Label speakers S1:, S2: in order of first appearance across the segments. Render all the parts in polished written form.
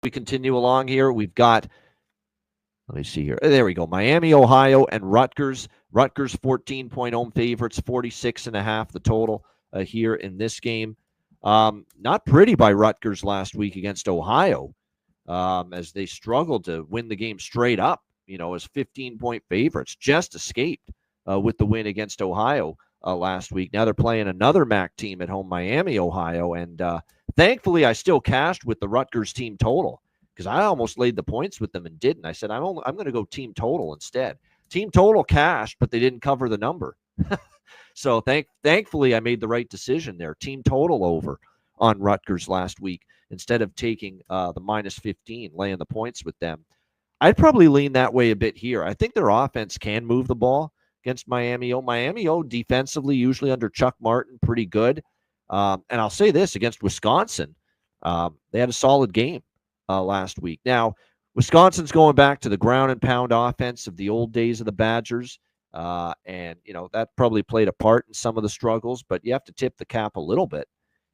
S1: we continue along here, we've got, let me see here. There we go. Miami, Ohio, and Rutgers. Rutgers 14-point home favorites, 46.5 the total here in this game. Not pretty by Rutgers last week against Ohio, as they struggled to win the game straight up, as 15-point favorites. Just escaped with the win against Ohio last week. Now they're playing another MAC team at home, Miami, Ohio, and thankfully I still cashed with the Rutgers team total, because I almost laid the points with them and didn't. I said, I'm going to go team total instead. Team total cashed, but they didn't cover the number. So thankfully, I made the right decision there. Team total over on Rutgers last week instead of taking the minus 15, laying the points with them. I'd probably lean that way a bit here. I think their offense can move the ball against Miami. Miami defensively, usually under Chuck Martin, pretty good. And I'll say this, against Wisconsin, they had a solid game last week. Now, Wisconsin's going back to the ground and pound offense of the old days of the Badgers. And, that probably played a part in some of the struggles, but you have to tip the cap a little bit,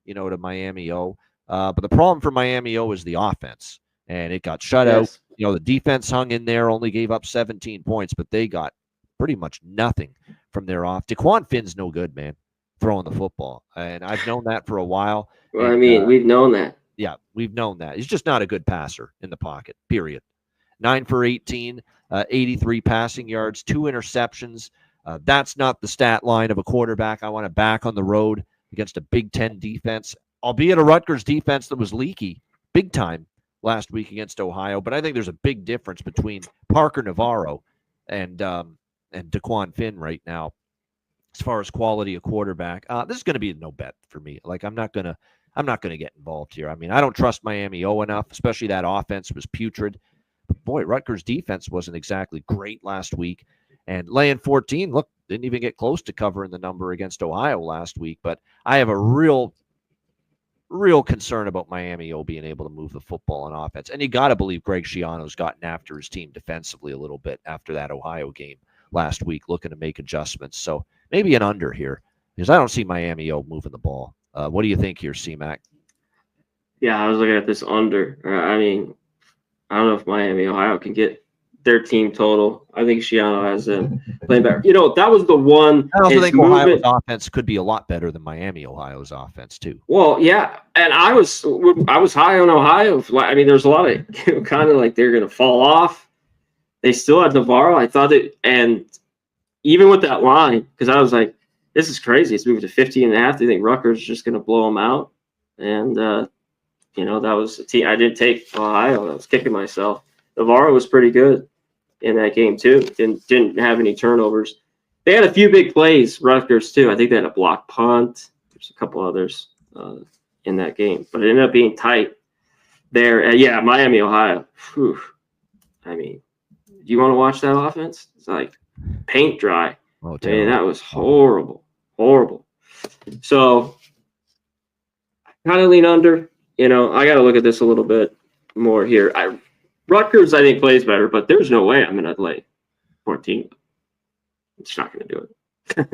S1: to Miami but the problem for Miami is the offense, and it got shut out. The defense hung in there, only gave up 17 points, but they got pretty much nothing from their off. DeQuan Finn's no good, man, throwing the football. And I've known that for a while.
S2: Well, and, we've known that.
S1: Yeah, we've known that. He's just not a good passer in the pocket, period. 9 for 18, 83 passing yards, 2 interceptions. That's not the stat line of a quarterback I want to back on the road against a Big Ten defense, albeit a Rutgers defense that was leaky big time last week against Ohio. But I think there's a big difference between Parker Navarro and DeQuan Finn right now as far as quality of quarterback. This is going to be a no bet for me. Like, I'm not going to get involved here. I mean, I don't trust Miami enough, especially that offense was putrid. But boy, Rutgers defense wasn't exactly great last week. And laying 14, look, didn't even get close to covering the number against Ohio last week. But I have a real concern about Miami being able to move the football on offense. And you got to believe Greg Schiano's gotten after his team defensively a little bit after that Ohio game last week, looking to make adjustments. So maybe an under here, because I don't see Miami moving the ball. What do you think here, C-Mac?
S2: Yeah, I was looking at this under. I mean, I don't know if Miami, Ohio can get their team total. I think Schiano has them playing better. That was the one.
S1: I also think Ohio's offense could be a lot better than Miami, Ohio's offense too.
S2: Well, yeah, and I was high on Ohio. I mean, there's a lot of kind of like they're going to fall off. They still had Navarro. I thought it, and even with that line, because I was like, this is crazy. It's moved to 15.5. They think Rutgers is just going to blow them out. And, that was a team. I didn't take Ohio. I was kicking myself. Navarro was pretty good in that game, too. Didn't have any turnovers. They had a few big plays, Rutgers, too. I think they had a block punt. There's a couple others in that game. But it ended up being tight there. Yeah, Miami, Ohio. Whew. I mean, do you want to watch that offense? It's like paint dry.
S1: Oh,
S2: man, that was horrible. So I kind of lean under. I got to look at this a little bit more here. Rutgers, I think, plays better, but there's no way I'm going to lay 14. I'm just not going to do it.